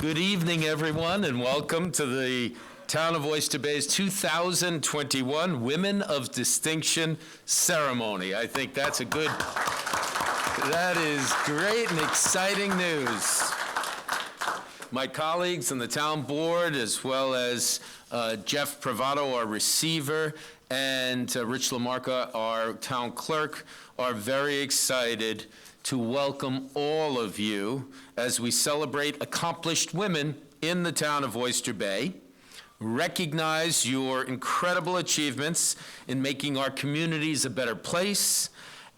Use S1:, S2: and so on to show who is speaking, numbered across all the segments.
S1: Good evening, everyone, and welcome to the Town of Oyster Bay's 2021 Women of Distinction Ceremony. I think that is great and exciting news. My colleagues on the town board, as well as Jeff Pravato, our receiver, and Rich Lamarca, our town clerk, are very excited to welcome all of you as we celebrate accomplished women in the town of Oyster Bay, recognize your incredible achievements in making our communities a better place,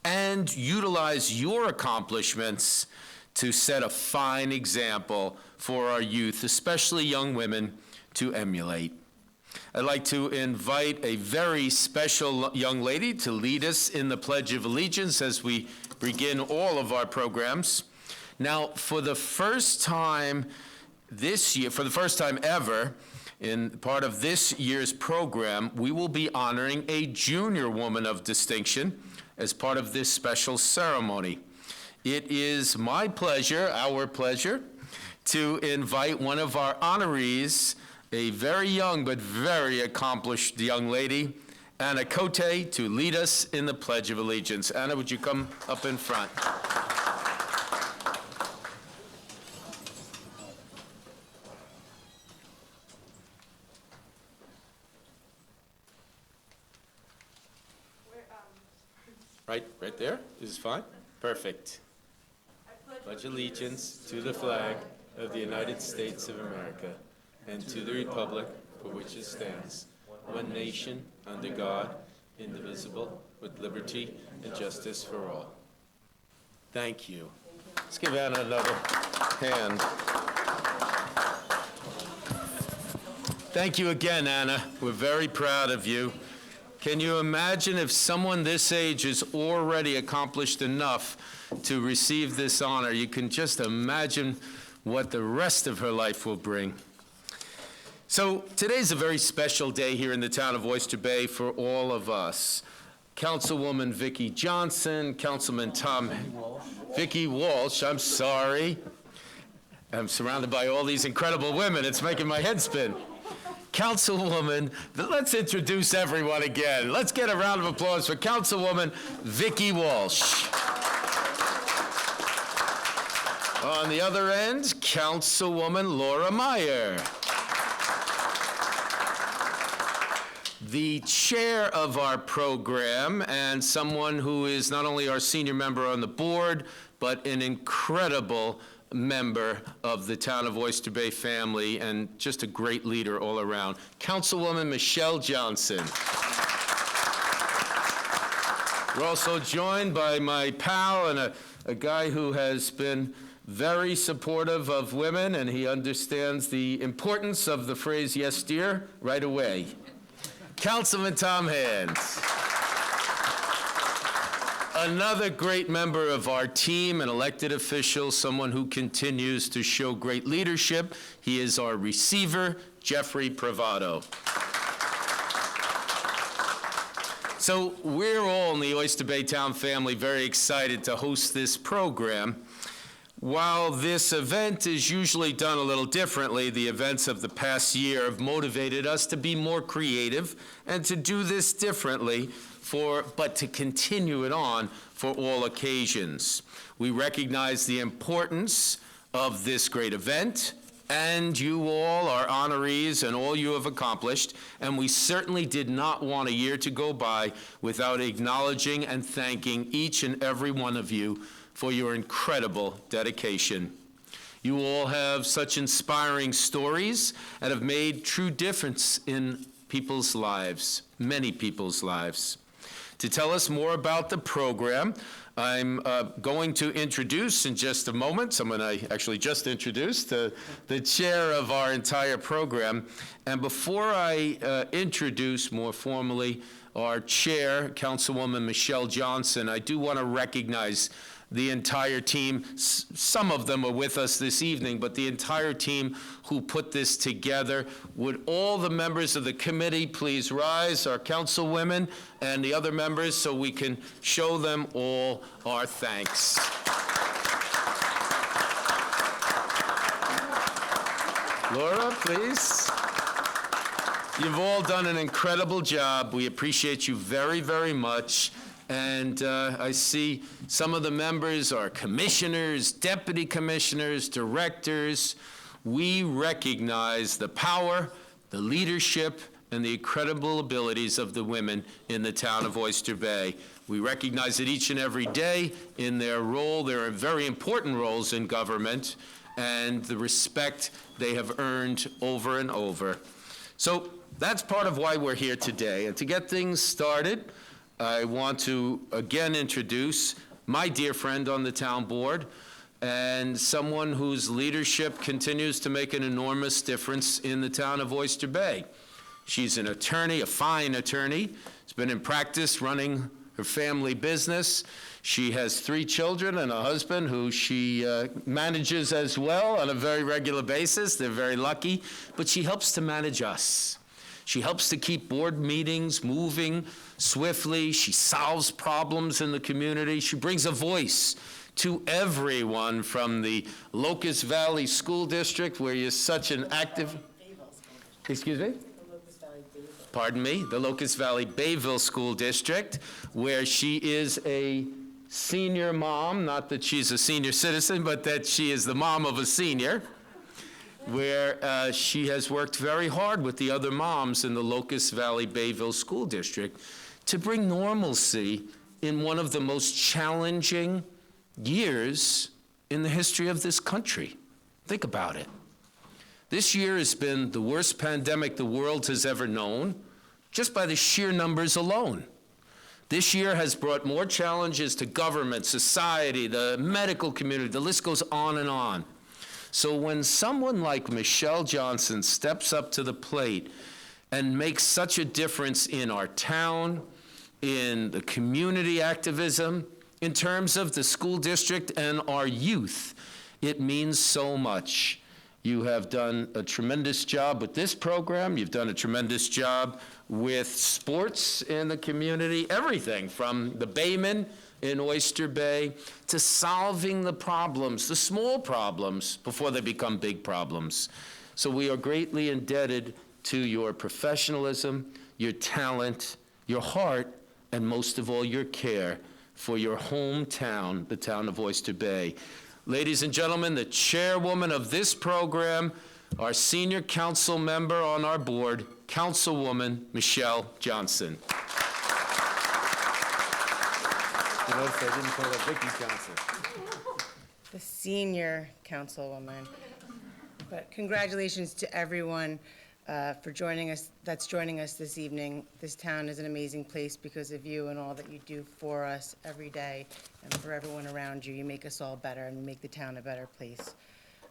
S1: and utilize your accomplishments to set a fine example for our youth, especially young women, to emulate. I'd like to invite a very special young lady to lead us in the Pledge of Allegiance as we begin all of our programs. Now, for the first time this year, for the first time ever, in part of this year's program, we will be honoring a junior woman of distinction as part of this special ceremony. It is my pleasure, our pleasure, to invite one of our honorees, a very young but very accomplished young lady, Anna Cote, to lead us in the Pledge of Allegiance. Anna, would you come up in front? Right there? This is fine? Perfect. Pledge allegiance to the flag of the United States of America and to the republic for which it stands, one nation, under God, indivisible, with liberty and justice for all. Thank you. Let's give Anna another hand. Thank you again, Anna. We're very proud of you. Can you imagine if someone this age is already accomplished enough to receive this honor? You can just imagine what the rest of her life will bring. So today's a very special day here in the town of Oyster Bay for all of us. Councilwoman Vicki Johnson, Councilman Vicki Walsh, I'm sorry. I'm surrounded by all these incredible women. It's making my head spin. Councilwoman, let's introduce everyone again. Let's get a round of applause for Councilwoman Vicki Walsh. On the other end, Councilwoman Laura Meyer. The chair of our program and someone who is not only our senior member on the board, but an incredible member of the town of Oyster Bay family and just a great leader all around, Councilwoman Michelle Johnson. We're also joined by my pal and a guy who has been very supportive of women, and he understands the importance of the phrase, yes, dear, right away. Councilman Tom Hands. Another great member of our team, an elected official, someone who continues to show great leadership. He is our receiver, Jeffrey Pravato. So we're all in the Oyster Bay Town family very excited to host this program. While this event is usually done a little differently, the events of the past year have motivated us to be more creative and to do this differently, but to continue it on for all occasions. We recognize the importance of this great event, and you all are honorees and all you have accomplished, and we certainly did not want a year to go by without acknowledging and thanking each and every one of you for your incredible dedication. You all have such inspiring stories and have made true difference in people's lives, many people's lives. To tell us more about the program, I'm going to introduce in just a moment someone I actually just introduced, the chair of our entire program. And before I introduce more formally our chair, Councilwoman Michelle Johnson, I do want to recognize the entire team. Some of them are with us this evening, but the entire team who put this together. Would all the members of the committee please rise, our councilwomen and the other members, so we can show them all our thanks. Laura, please. You've all done an incredible job. We appreciate you very, very much. And I see some of the members are commissioners, deputy commissioners, directors. We recognize the power, the leadership, and the incredible abilities of the women in the town of Oyster Bay. We recognize it each and every day in their role. They're very important roles in government, and the respect they have earned over and over. So that's part of why we're here today. And to get things started, I want to again introduce my dear friend on the town board and someone whose leadership continues to make an enormous difference in the town of Oyster Bay. She's an attorney, a fine attorney. She's been in practice running her family business. She has 3 children and a husband who she manages as well on a very regular basis. They're very lucky, but she helps to manage us. She helps to keep board meetings moving swiftly. She solves problems in the community. She brings a voice to everyone from the Locust Valley School District, where you're such an active... Excuse me? Pardon me, the Locust Valley Bayville School District, where she is a senior mom, not that she's a senior citizen, but that she is the mom of a senior, where she has worked very hard with the other moms in the Locust Valley Bayville School District to bring normalcy in one of the most challenging years in the history of this country. Think about it. This year has been the worst pandemic the world has ever known, just by the sheer numbers alone. This year has brought more challenges to government, society, the medical community, the list goes on and on. So when someone like Michelle Johnson steps up to the plate and makes such a difference in our town, in the community activism, in terms of the school district and our youth, it means so much. You have done a tremendous job with this program. You've done a tremendous job with sports in the community, everything from the Bayman in Oyster Bay to solving the problems, the small problems, before they become big problems. So we are greatly indebted to your professionalism, your talent, your heart, and most of all, your care for your hometown, the town of Oyster Bay. Ladies and gentlemen, the chairwoman of this program, our senior council member on our board, Councilwoman Michelle Johnson. You notice I didn't call her Vicki Johnson.
S2: The senior councilwoman. But congratulations to everyone for joining us, that's joining us this evening. This town is an amazing place because of you and all that you do for us every day and for everyone around you. You make us all better and make the town a better place.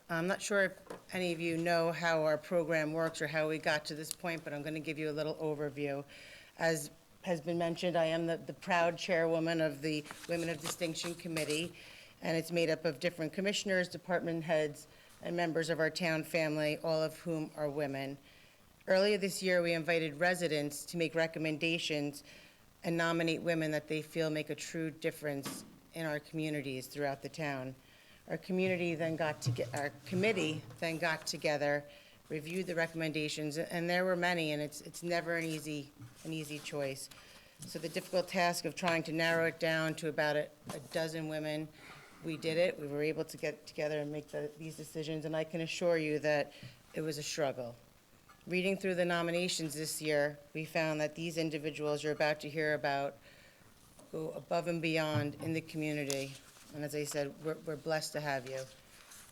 S2: I'm not sure if any of you know how our program works or how we got to this point, but I'm going to give you a little overview. As has been mentioned, I am the proud chairwoman of the Women of Distinction Committee, and it's made up of different commissioners, department heads, and members of our town family, all of whom are women. Earlier this year, we invited residents to make recommendations and nominate women that they feel make a true difference in our communities throughout the town. Our committee then got together, reviewed the recommendations, and there were many, and it's never an easy choice. So the difficult task of trying to narrow it down to about a dozen women, we did it. We were able to get together and make these decisions, and I can assure you that it was a struggle. Reading through the nominations this year, we found that these individuals you're about to hear about go above and beyond in the community. And as I said, we're blessed to have you.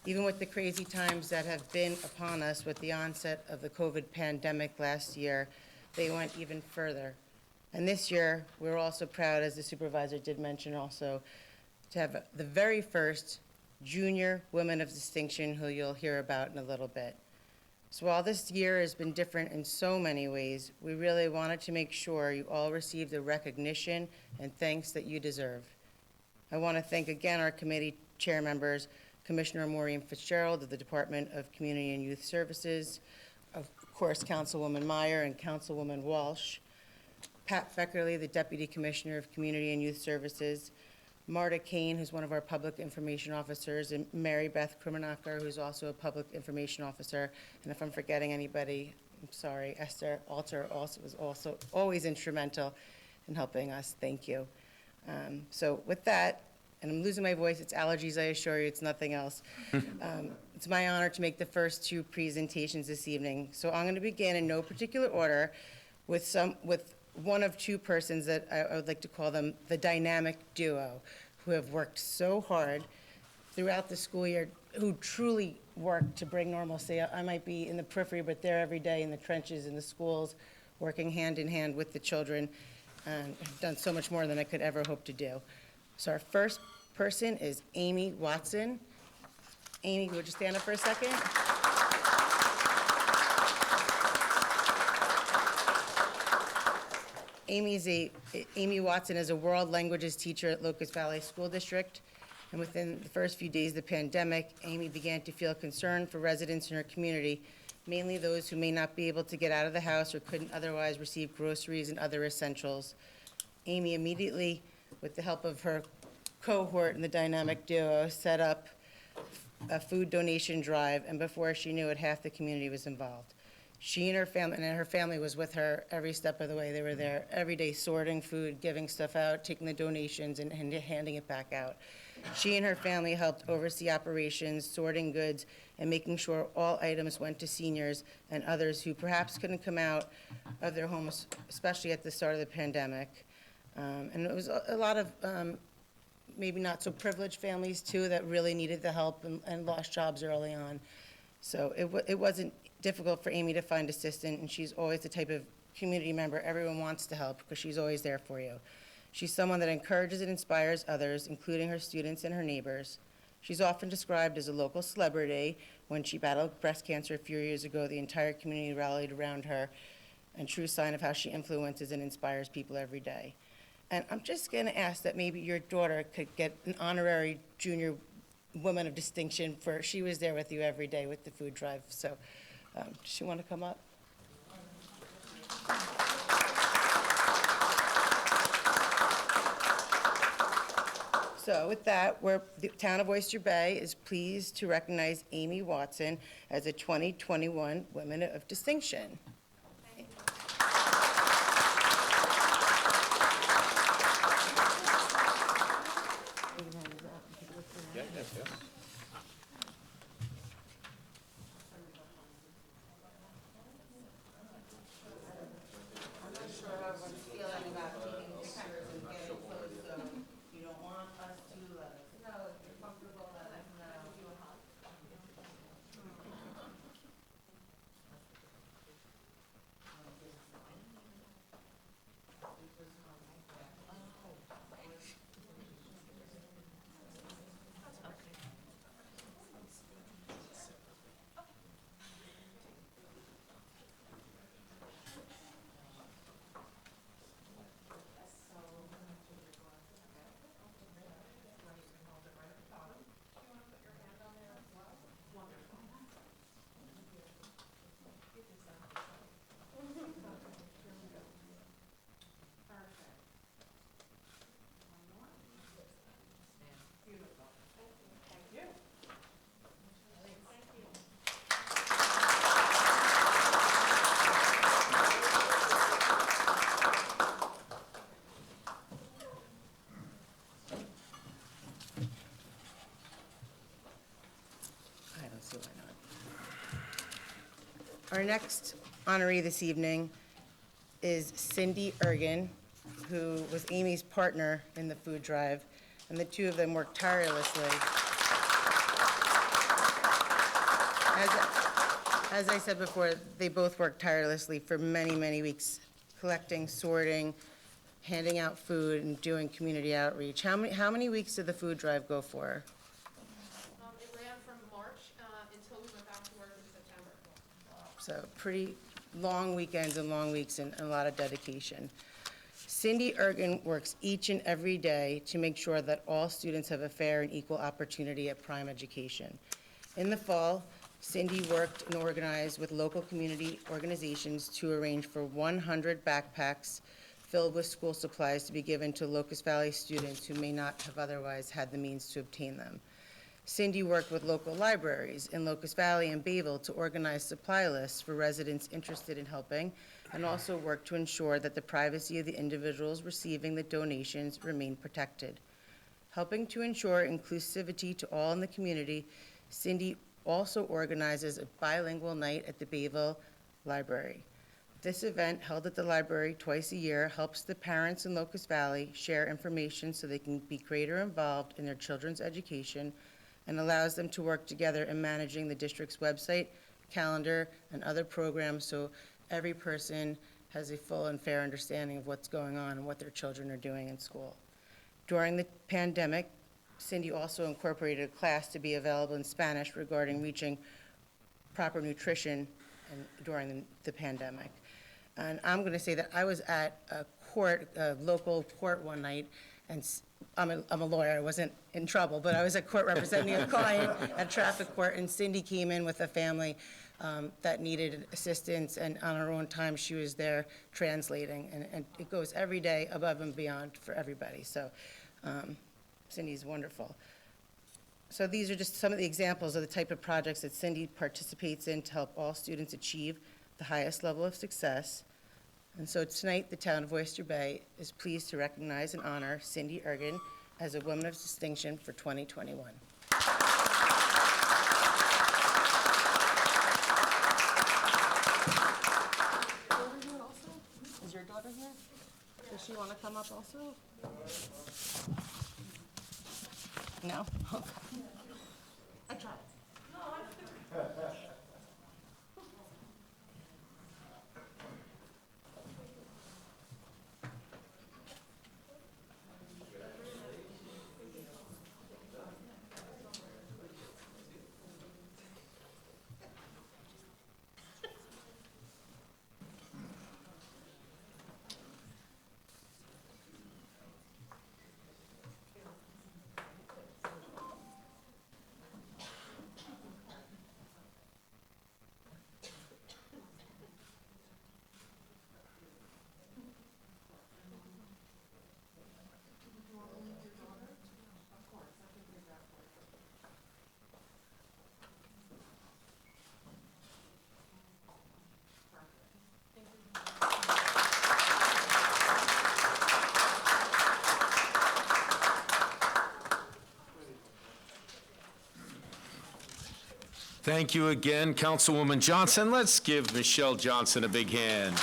S2: Even with the crazy times that have been upon us with the onset of the COVID pandemic last year, they went even further. And this year, we're also proud, as the supervisor did mention also, to have the very first junior Women of Distinction, who you'll hear about in a little bit. So while this year has been different in so many ways, we really wanted to make sure you all received the recognition and thanks that you deserve. I want to thank again our committee chair members, Commissioner Maureen Fitzgerald of the Department of Community and Youth Services, of course, Councilwoman Meyer and Councilwoman Walsh, Pat Feckerly, the Deputy Commissioner of Community and Youth Services, Marta Kane, who's one of our public information officers, and Mary Beth Krimenacher, who's also a public information officer. And if I'm forgetting anybody, I'm sorry. Esther Alter also was also always instrumental in helping us. Thank you. So with that, and I'm losing my voice, it's allergies, I assure you, it's nothing else. It's my honor to make the first two presentations this evening. So I'm going to begin in no particular order with one of two persons that I would like to call them the dynamic duo, who have worked so hard throughout the school year, who truly work to bring normalcy. I might be in the periphery, but they're every day in the trenches, in the schools, working hand in hand with the children, and have done so much more than I could ever hope to do. So our first person is Amy Watson. Amy, would you stand up for a second? Amy Watson is a world languages teacher at Locust Valley School District. And within the first few days of the pandemic, Amy began to feel concern for residents in her community, mainly those who may not be able to get out of the house or couldn't otherwise receive groceries and other essentials. Amy immediately, with the help of her cohort in the dynamic duo, set up a food donation drive, and before she knew it, half the community was involved. She and her family was with her every step of the way. They were there every day sorting food, giving stuff out, taking the donations, and handing it back out. She and her family helped oversee operations, sorting goods, and making sure all items went to seniors and others who perhaps couldn't come out of their homes, especially at the start of the pandemic. And it was a lot of maybe not so privileged families too that really needed the help and lost jobs early on. So it wasn't difficult for Amy to find assistance, and she's always the type of community member everyone wants to help because she's always there for you. She's someone that encourages and inspires others, including her students and her neighbors. She's often described as a local celebrity. When she battled breast cancer a few years ago, the entire community rallied around her, a true sign of how she influences and inspires people every day. And I'm just going to ask that maybe your daughter could get an honorary junior woman of distinction for she was there with you every day with the food drive. So does she want to come up? So with that, the Town of Oyster Bay is pleased to recognize Amy Watson as a 2021 Woman of Distinction. Our next honoree this evening is Cindy Ergen, who was Amy's partner in the food drive, and the two of them worked tirelessly. As I said before, they both worked tirelessly for many, many weeks, collecting, sorting, handing out food, and doing community outreach. How many weeks did the food drive go for?
S3: It ran from March until we went back to work in September.
S2: So pretty long weekends and long weeks and a lot of dedication. Cindy Ergen works each and every day to make sure that all students have a fair and equal opportunity at Prime Education. In the fall, Cindy worked and organized with local community organizations to arrange for 100 backpacks filled with school supplies to be given to Locust Valley students who may not have otherwise had the means to obtain them. Cindy worked with local libraries in Locust Valley and Bayville to organize supply lists for residents interested in helping, and also worked to ensure that the privacy of the individuals receiving the donations remain protected. Helping to ensure inclusivity to all in the community, Cindy also organizes a bilingual night at the Bayville Library. This event, held at the library twice a year, helps the parents in Locust Valley share information so they can be greater involved in their children's education, and allows them to work together in managing the district's website, calendar, and other programs, so every person has a full and fair understanding of what's going on and what their children are doing in school. During the pandemic, Cindy also incorporated a class to be available in Spanish regarding reaching proper nutrition during the pandemic. And I'm going to say that I was at a local court one night, and I'm a lawyer, I wasn't in trouble, but I was at court representing a client at traffic court, and Cindy came in with a family that needed assistance, and on her own time, she was there translating, and it goes every day above and beyond for everybody, so Cindy's wonderful. So these are just some of the examples of the type of projects that Cindy participates in to help all students achieve the highest level of success. And so tonight, the town of Oyster Bay is pleased to recognize and honor Cindy Ergen as a Woman of Distinction for 2021. Is your daughter here? Does she want to come up also? No? Okay. I tried.
S1: Thank you again, Councilwoman Johnson. Let's give Michelle Johnson a big hand.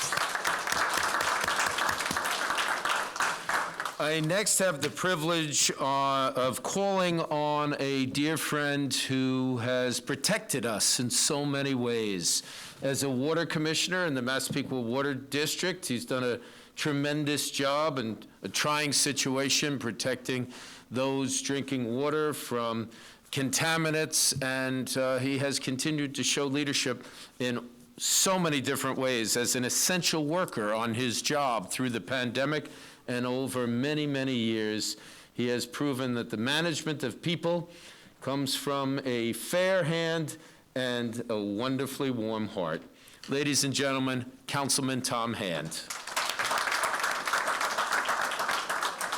S1: I next have the privilege of calling on a dear friend who has protected us in so many ways. As a water commissioner in the Massapequa Water District, he's done a tremendous job in a trying situation protecting those drinking water from contaminants, and he has continued to show leadership in so many different ways as an essential worker on his job through the pandemic, and over many, many years, he has proven that the management of people comes from a fair hand and a wonderfully warm heart. Ladies and gentlemen, Councilman Tom Hand.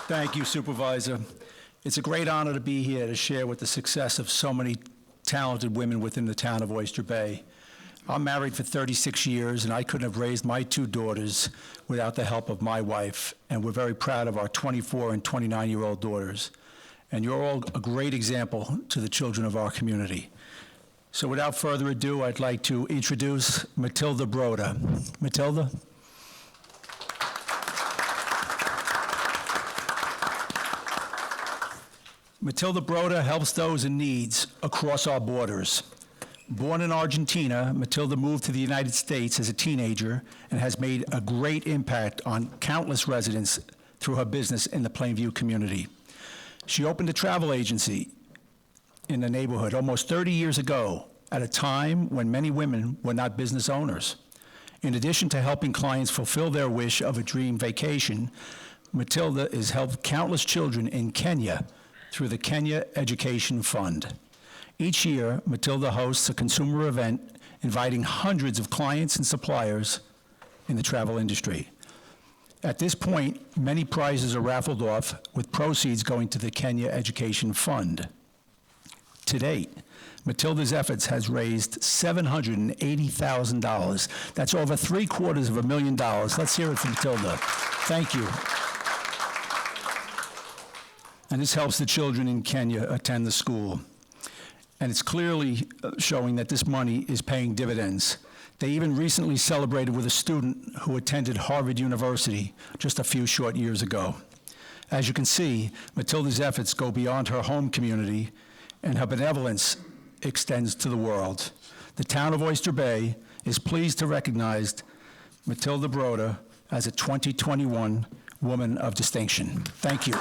S4: Thank you, Supervisor. It's a great honor to be here to share with the success of so many talented women within the town of Oyster Bay. I'm married for 36 years, and I couldn't have raised my two daughters without the help of my wife, and we're very proud of our 24 and 29-year-old daughters. And you're all a great example to the children of our community. So without further ado, I'd like to introduce Matilda Broda. Matilda? Matilda Broda helps those in needs across our borders. Born in Argentina, Matilda moved to the United States as a teenager and has made a great impact on countless residents through her business in the Plainview community. She opened a travel agency in the neighborhood almost 30 years ago, at a time when many women were not business owners. In addition to helping clients fulfill their wish of a dream vacation, Matilda has helped countless children in Kenya through the Kenya Education Fund. Each year, Matilda hosts a consumer event inviting hundreds of clients and suppliers in the travel industry. At this point, many prizes are raffled off, with proceeds going to the Kenya Education Fund. To date, Matilda's efforts has raised $780,000. That's over $750,000. Let's hear it for Matilda. Thank you. And this helps the children in Kenya attend the school. And it's clearly showing that this money is paying dividends. They even recently celebrated with a student who attended Harvard University just a few short years ago. As you can see, Matilda's efforts go beyond her home community, and her benevolence extends to the world. The town of Oyster Bay is pleased to recognize Matilda Broda as a 2021 Woman of Distinction. Thank you.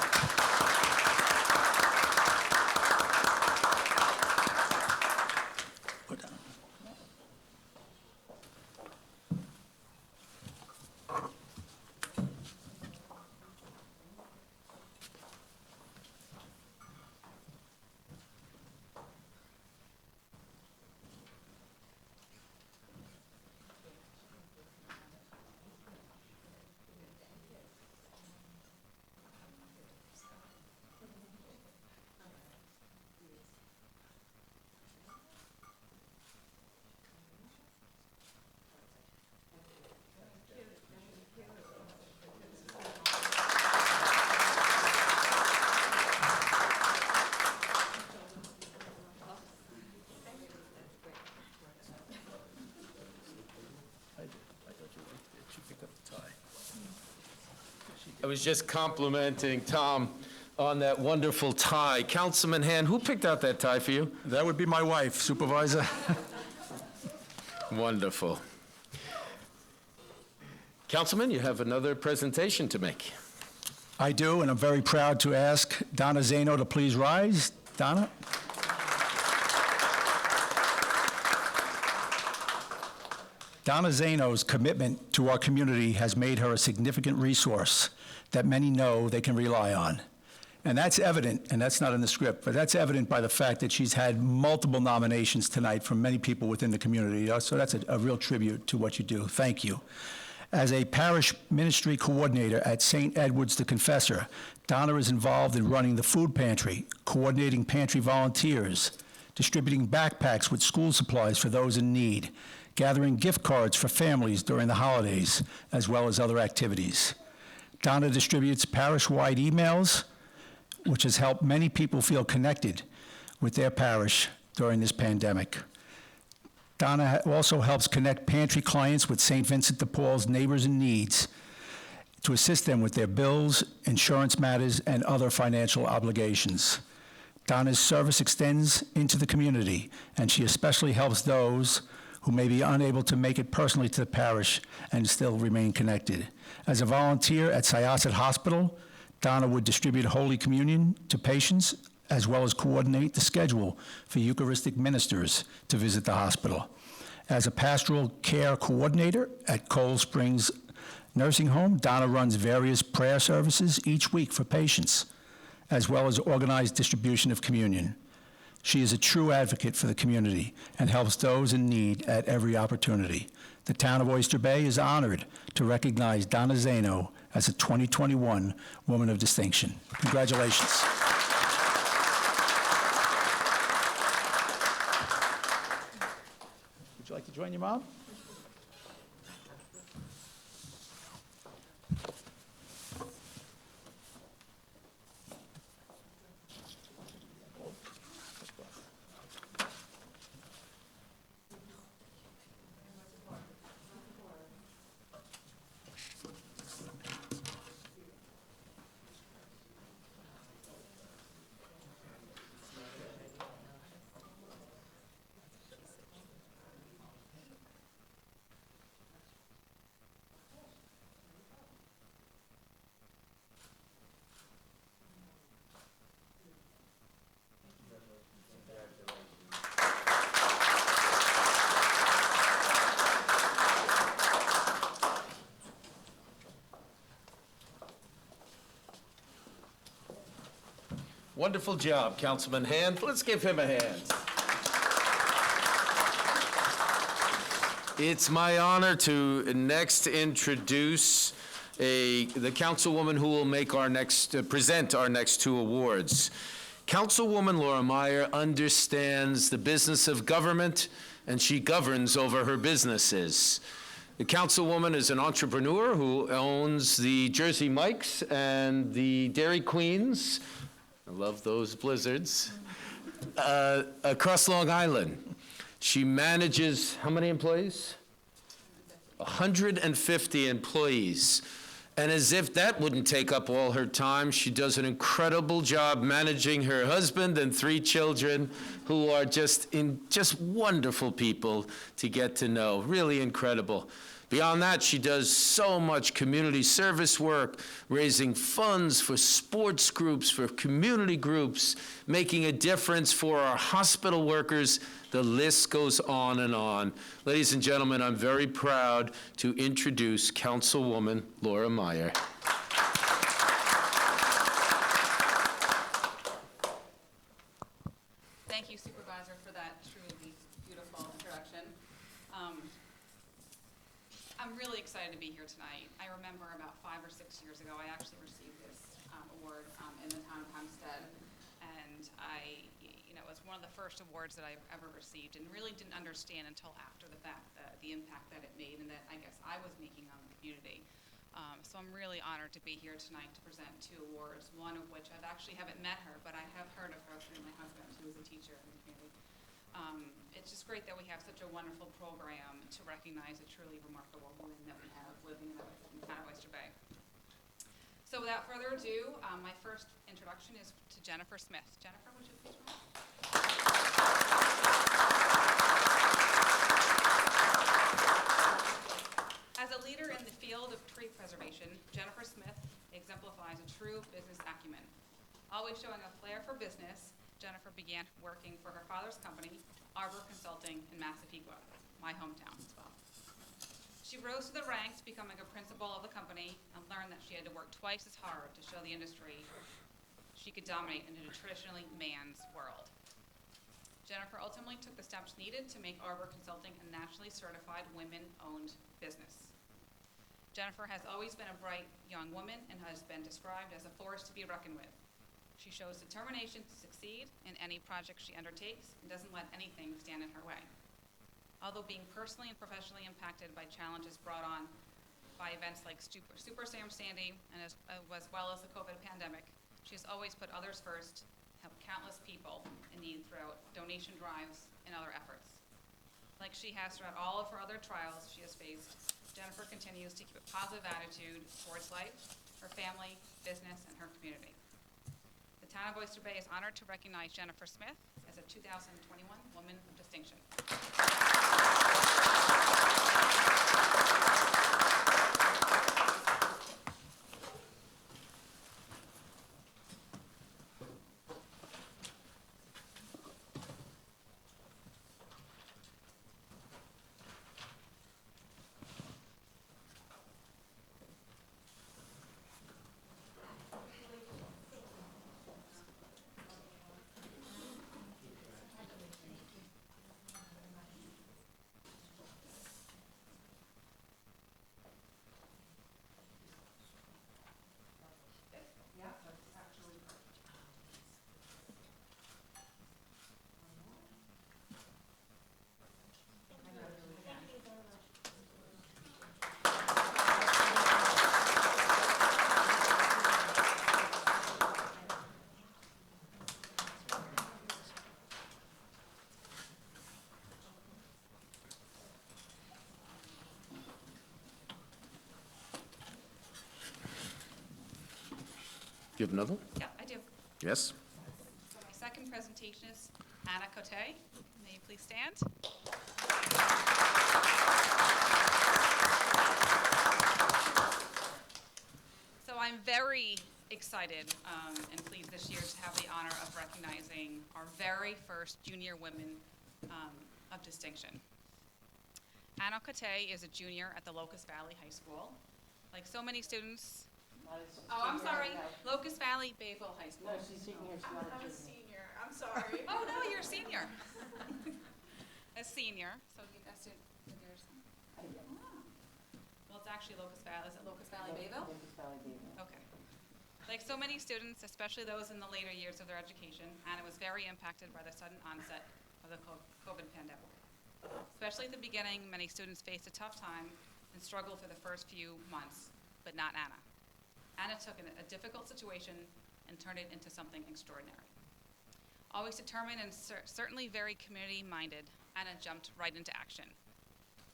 S1: I was just complimenting Tom on that wonderful tie. Councilman Hand, who picked out that tie for you?
S4: That would be my wife, Supervisor.
S1: Wonderful. Councilman, you have another presentation to make.
S4: I do, and I'm very proud to ask Donna Zeno to please rise. Donna? Donna Zeno's commitment to our community has made her a significant resource that many know they can rely on. And that's evident, and that's not in the script, but that's evident by the fact that she's had multiple nominations tonight from many people within the community. So that's a real tribute to what you do. Thank you. As a parish ministry coordinator at St. Edward's the Confessor, Donna is involved in running the food pantry, coordinating pantry volunteers, distributing backpacks with school supplies for those in need, gathering gift cards for families during the holidays, as well as other activities. Donna distributes parish-wide emails, which has helped many people feel connected with their parish during this pandemic. Donna also helps connect pantry clients with St. Vincent de Paul's Neighbors in Needs to assist them with their bills, insurance matters, and other financial obligations. Donna's service extends into the community, and she especially helps those who may be unable to make it personally to the parish and still remain connected. As a volunteer at Syosset Hospital, Donna would distribute Holy Communion to patients, as well as coordinate the schedule for Eucharistic ministers to visit the hospital. As a pastoral care coordinator at Cold Springs Nursing Home, Donna runs various prayer services each week for patients, as well as organized distribution of communion. She is a true advocate for the community and helps those in need at every opportunity. The town of Oyster Bay is honored to recognize Donna Zeno as a 2021 Woman of Distinction. Congratulations. Would you like to join your mom?
S1: Wonderful job, Councilman Hand. Let's give him a hand. It's my honor to next introduce the councilwoman who will make our next, present our next two awards. Councilwoman Laura Meyer understands the business of government, and she governs over her businesses. The councilwoman is an entrepreneur who owns the Jersey Mike's and the Dairy Queens, I love those blizzards, across Long Island. She manages, how many employees? 150 employees. And as if that wouldn't take up all her time, she does an incredible job managing her husband and 3 children who are just wonderful people to get to know, really incredible. Beyond that, she does so much community service work, raising funds for sports groups, for community groups, making a difference for our hospital workers. The list goes on and on. Ladies and gentlemen, I'm very proud to introduce Councilwoman Laura Meyer.
S5: Thank you, Supervisor, for that truly beautiful introduction. I'm really excited to be here tonight. I remember about 5 or 6 years ago, I actually received this award in the town of Hempstead, and it was one of the first awards that I've ever received, and really didn't understand until after the fact the impact that it made and that I guess I was making on the community. So I'm really honored to be here tonight to present 2 awards, one of which I actually haven't met her, but I have heard of her through my husband, who is a teacher in the community. It's just great that we have such a wonderful program to recognize a truly remarkable woman that we have living in the town of Oyster Bay. So without further ado, my first introduction is to Jennifer Smith. Jennifer, would you please come up? As a leader in the field of tree preservation, Jennifer Smith exemplifies a true business acumen. Always showing a flair for business, Jennifer began working for her father's company, Arbor Consulting in Massapequa, my hometown as well. She rose to the ranks, becoming a principal of the company, and learned that she had to work twice as hard to show the industry she could dominate in a traditionally man's world. Jennifer ultimately took the steps needed to make Arbor Consulting a nationally certified women-owned business. Jennifer has always been a bright young woman and has been described as a force to be reckoned with. She shows determination to succeed in any project she undertakes and doesn't let anything stand in her way. Although being personally and professionally impacted by challenges brought on by events like Superstorm Sandy and as well as the COVID pandemic, she has always put others first, helped countless people in need throughout donation drives and other efforts. Like she has throughout all of her other trials she has faced, Jennifer continues to keep a positive attitude towards life, her family, business, and her community. The town of Oyster Bay is honored to recognize Jennifer Smith as a 2021 Woman of Distinction.
S1: Do you have another one?
S5: Yeah, I do.
S1: Yes?
S5: So my second presentation is Anna Cote. May you please stand? So I'm very excited and pleased this year to have the honor of recognizing our very first junior women of distinction. Anna Cote is a junior at the Locust Valley High School. Like so many students, I'm sorry, Locust Valley Bayville High School.
S2: No, she's senior, she's not a
S3: I'm a
S2: junior.
S3: senior, I'm sorry.
S5: Oh, no, you're a senior. A senior, so you, that's it. There's, Well, it's actually Locust Valley. Is it Locust Valley Bayville? Okay. Like so many students, especially those in the later years of their education, Anna was very impacted by the sudden onset of the COVID pandemic. Especially at the beginning, many students faced a tough time and struggled through the first few months, but not Anna. Anna took a difficult situation and turned it into something extraordinary. Always determined and certainly very community-minded, Anna jumped right into action.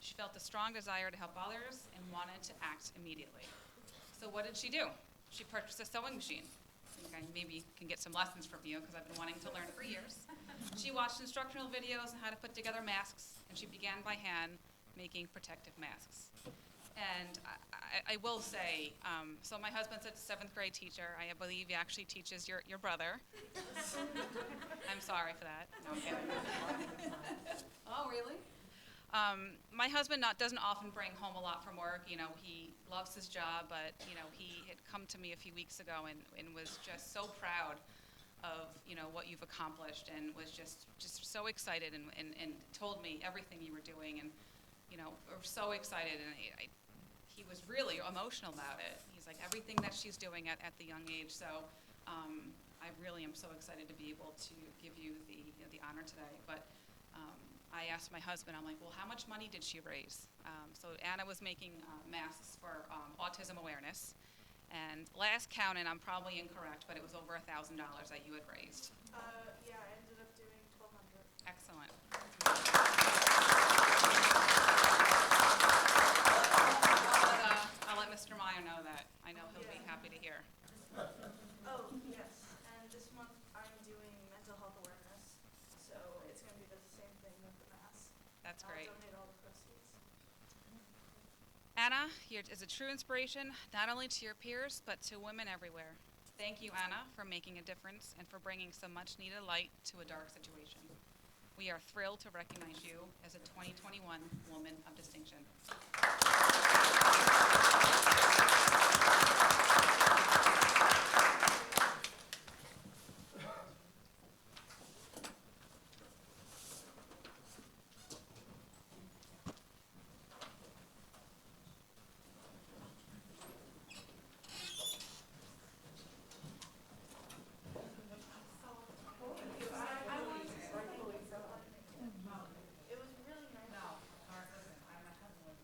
S5: She felt a strong desire to help others and wanted to act immediately. So what did she do? She purchased a sewing machine. I think I maybe can get some lessons from you because I've been wanting to learn for years. She watched instructional videos on how to put together masks, and she began by hand making protective masks. And I will say, so my husband's a 7th grade teacher. I believe he actually teaches your brother. I'm sorry for that. No, I'm kidding. Oh, really? My husband doesn't often bring home a lot from work. You know, he loves his job, but, you know, he had come to me a few weeks ago and was just so proud of, you know, what you've accomplished and was just so excited and told me everything you were doing and, you know, we're so excited. And he was really emotional about it. He's like, everything that she's doing at the young age. So I really am so excited to be able to give you the honor today. But I asked my husband, I'm like, well, how much money did she raise? So Anna was making masks for autism awareness. And last count, and I'm probably incorrect, but it was over $1,000 that you had raised.
S3: Yeah, I ended up doing 1,200.
S5: Excellent. I'll let Mr. Meyer know that. I know he'll be happy to hear.
S6: Oh, yes, and this month I'm doing mental health awareness, so it's gonna be the same thing with the mass.
S5: That's great.
S6: I'll donate all the proceeds.
S5: Anna, you're is a true inspiration, not only to your peers, but to women everywhere. Thank you, Anna, for making a difference and for bringing some much-needed light to a dark situation. We are thrilled to recognize you as a 2021 Woman of Distinction.
S6: It was really nice.
S5: No, listen, my husband was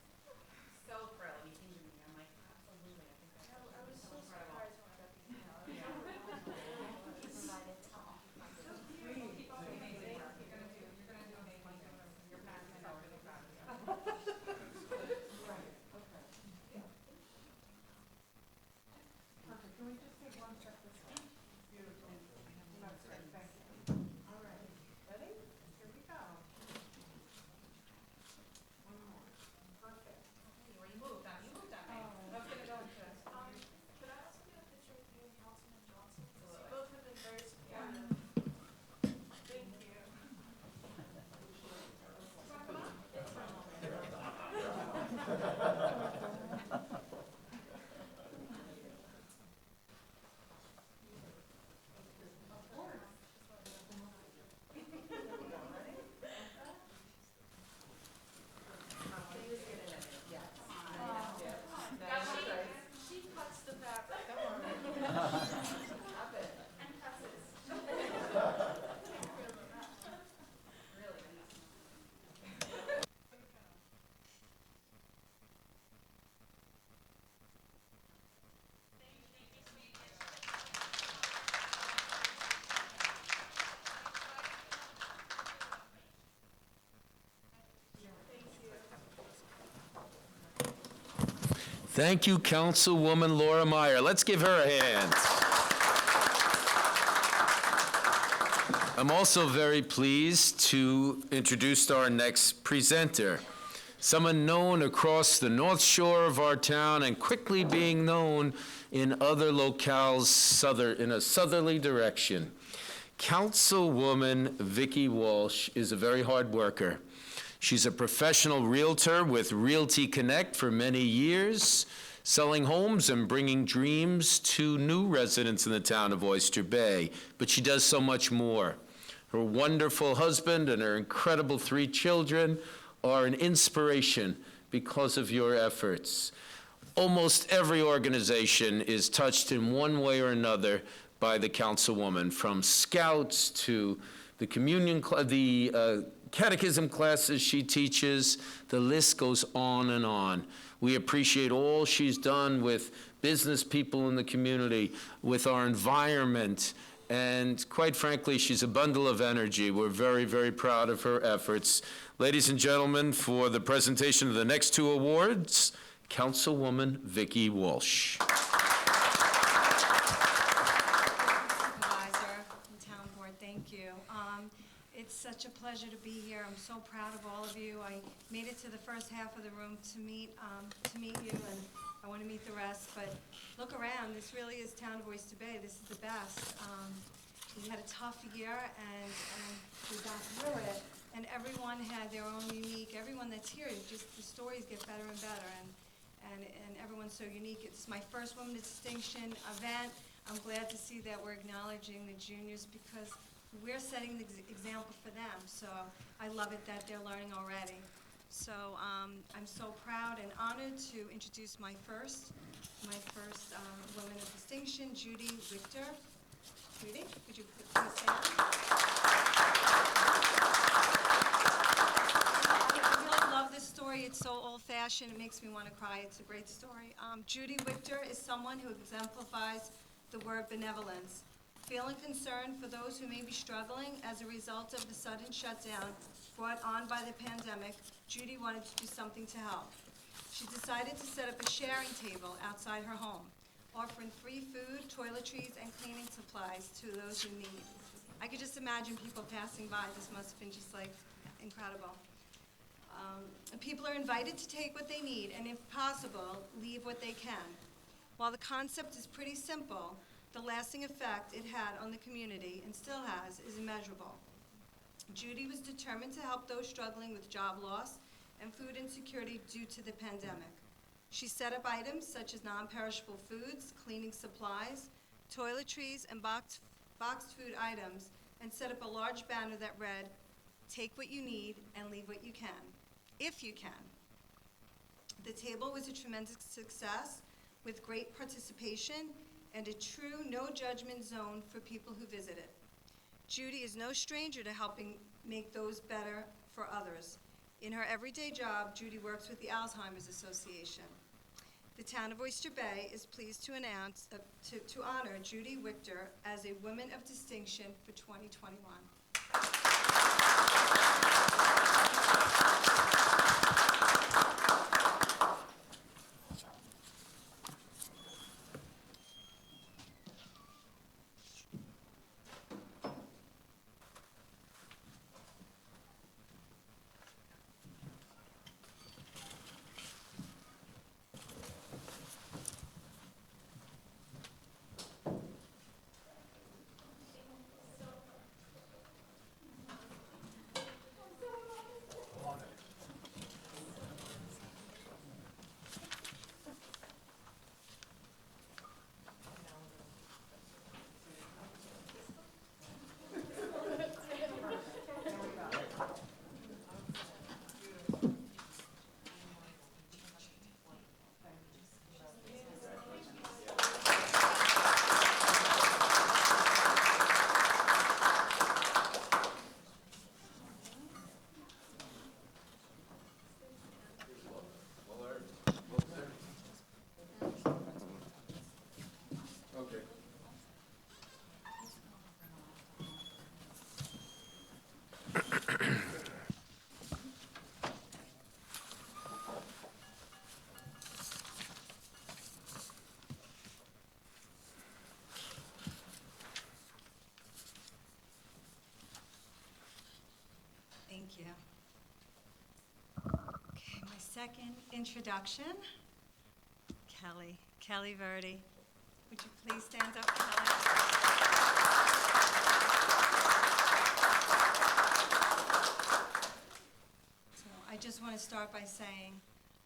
S5: so thrilled. He came to me. I'm like, absolutely. I think that's
S6: I was so
S5: incredible.
S6: surprised when I got the email.
S5: Keep up the amazing work. You're gonna do amazing things. You're passionate. I'm really proud of you. Where you moved on? You moved on me. Let's get it going.
S6: Could I also get a picture with you and Councilman Johnson? Because you both have been very supportive. Thank you. She cuts the fabric. And presses.
S1: Thank you, Councilwoman Laura Meyer. Let's give her a hand. I'm also very pleased to introduce our next presenter, someone known across the North Shore of our town and quickly being known in other locales in a southerly direction. Councilwoman Vicki Walsh is a very hard worker. She's a professional realtor with Realty Connect for many years, selling homes and bringing dreams to new residents in the town of Oyster Bay. But she does so much more. Her wonderful husband and her incredible 3 children are an inspiration because of your efforts. Almost every organization is touched in one way or another by the councilwoman, from Scouts to the catechism classes she teaches. The list goes on and on. We appreciate all she's done with business people in the community, with our environment, and quite frankly, she's a bundle of energy. We're very, very proud of her efforts. Ladies and gentlemen, for the presentation of the next two awards, Councilwoman Vicki Walsh.
S7: Supervisor and Town Board, thank you. It's such a pleasure to be here. I'm so proud of all of you. I made it to the first half of the room to meet you, and I want to meet the rest. But look around. This really is Town of Oyster Bay. This is the best. We had a tough year, and we got through it. And everyone had their own unique. Everyone that's here, just the stories get better and better, and everyone's so unique. It's my first Women of Distinction event. I'm glad to see that we're acknowledging the juniors because we're setting the example for them. So I love it that they're learning already. So I'm so proud and honored to introduce my first Woman of Distinction, Judy Richter. Judy, would you please stand? I really love this story. It's so old-fashioned. It makes me want to cry. It's a great story. Judy Richter is someone who exemplifies the word benevolence. Feeling concerned for those who may be struggling as a result of the sudden shutdown brought on by the pandemic, Judy wanted to do something to help. She decided to set up a sharing table outside her home, offering free food, toiletries, and cleaning supplies to those who need. I could just imagine people passing by. This must have been just like incredible. People are invited to take what they need and, if possible, leave what they can. While the concept is pretty simple, the lasting effect it had on the community, and still has, is immeasurable. Judy was determined to help those struggling with job loss and food insecurity due to the pandemic. She set up items such as non-perishable foods, cleaning supplies, toiletries, and boxed food items, and set up a large banner that read, "Take what you need and leave what you can, if you can." The table was a tremendous success with great participation and a true no-judgment zone for people who visited. Judy is no stranger to helping make those better for others. In her everyday job, Judy works with the Alzheimer's Association. The Town of Oyster Bay is pleased to announce, to honor Judy Richter as a Woman of Distinction for 2021. Thank you. Okay, my second introduction, Kelly Verdi. Would you please stand up, Kelly? So I just want to start by saying,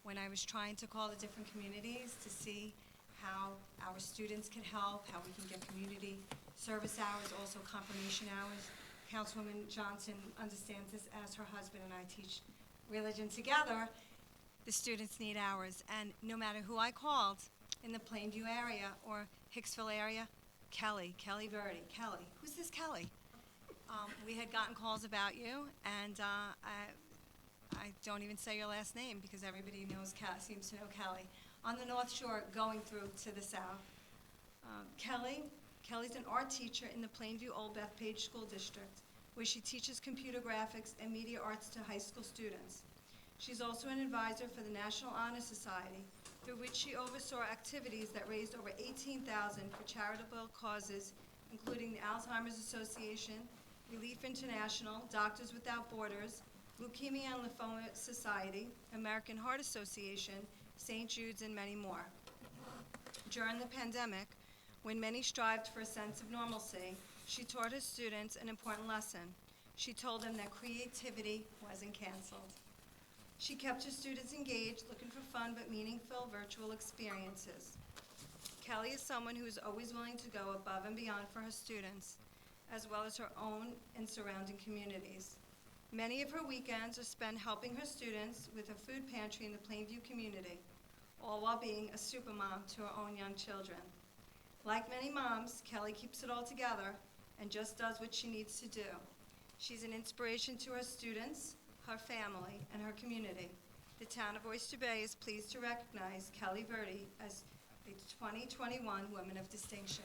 S7: when I was trying to call the different communities to see how our students can help, how we can get community service hours, also confirmation hours, Councilwoman Johnson understands this as her husband and I teach religion together. the students need hours. And no matter who I called in the Plainview area or Hicksville area, Kelly Verdi, Kelly, who's this Kelly? We had gotten calls about you, and I don't even say your last name because everybody seems to know Kelly. On the North Shore, going through to the south. Kelly's an art teacher in the Plainview Old Bethpage School District, where she teaches computer graphics and media arts to high school students. She's also an advisor for the National Honor Society, through which she oversaw activities that raised over $18,000 for charitable causes, including the Alzheimer's Association, Relief International, Doctors Without Borders, Leukemia and Lymphoma Society, American Heart Association, St. Jude's, and many more. During the pandemic, when many strived for a sense of normalcy, she taught her students an important lesson. She told them that creativity wasn't canceled. She kept her students engaged, looking for fun but meaningful virtual experiences. Kelly is someone who is always willing to go above and beyond for her students, as well as her own and surrounding communities. Many of her weekends are spent helping her students with a food pantry in the Plainview community, all while being a supermom to her own young children. Like many moms, Kelly keeps it all together and just does what she needs to do. She's an inspiration to her students, her family, and her community. The town of Oyster Bay is pleased to recognize Kelly Verdi as the 2021 Woman of Distinction.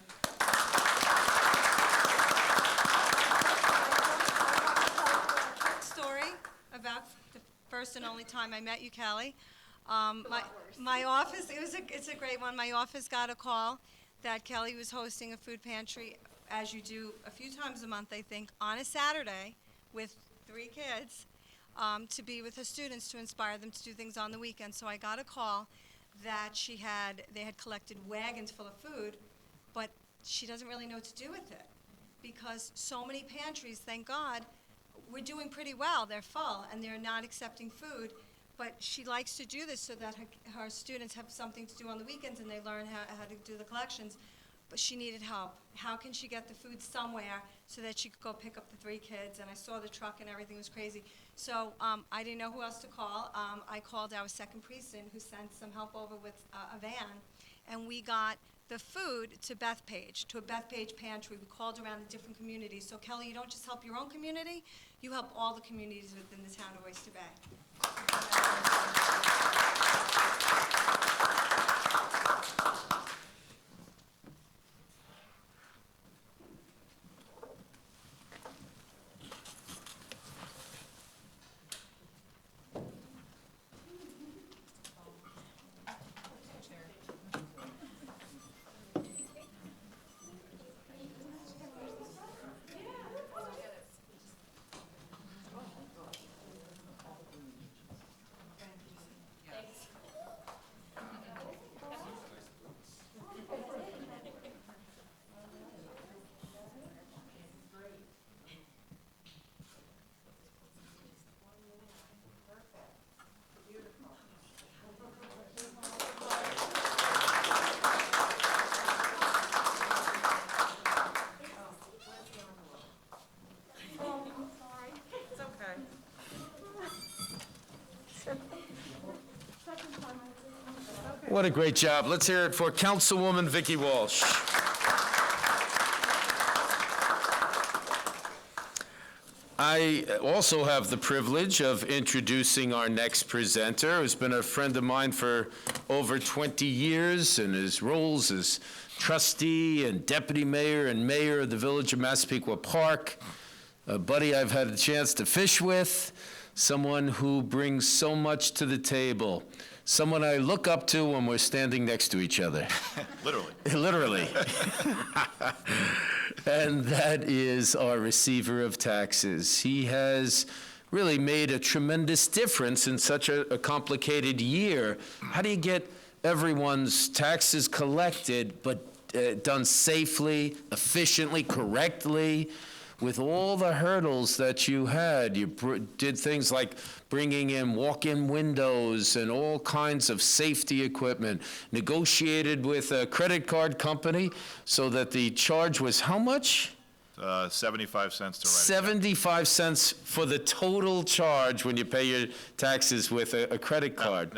S7: Story about the first and only time I met you, Kelly. My office, it's a great one. My office got a call that Kelly was hosting a food pantry, as you do a few times a month, I think, on a Saturday with 3 kids, to be with her students to inspire them to do things on the weekend. So I got a call that they had collected wagons full of food, but she doesn't really know what to do with it because so many pantries, thank God, we're doing pretty well. They're full and they're not accepting food, but she likes to do this so that her students have something to do on the weekends and they learn how to do the collections. But she needed help. How can she get the food somewhere so that she could go pick up the 3 kids? And I saw the truck and everything was crazy. So I didn't know who else to call. I called our second precinct who sent some help over with a van. And we got the food to Bethpage, to a Bethpage pantry. We called around the different communities. So Kelly, you don't just help your own community, you help all the communities within the town of Oyster Bay.
S1: What a great job. Let's hear it for Councilwoman Vicki Walsh. I also have the privilege of introducing our next presenter, who's been a friend of mine for over 20 years in his roles as trustee and deputy mayor and mayor of the village of Massapequa Park, a buddy I've had a chance to fish with, someone who brings so much to the table. Someone I look up to when we're standing next to each other.
S8: Literally.
S1: Literally. And that is our receiver of taxes. He has really made a tremendous difference in such a complicated year. How do you get everyone's taxes collected, but done safely, efficiently, correctly? With all the hurdles that you had, you did things like bringing in walk-in windows and all kinds of safety equipment, negotiated with a credit card company so that the charge was how much?
S8: 75 cents to write a check.
S1: 75 cents for the total charge when you pay your taxes with a credit card?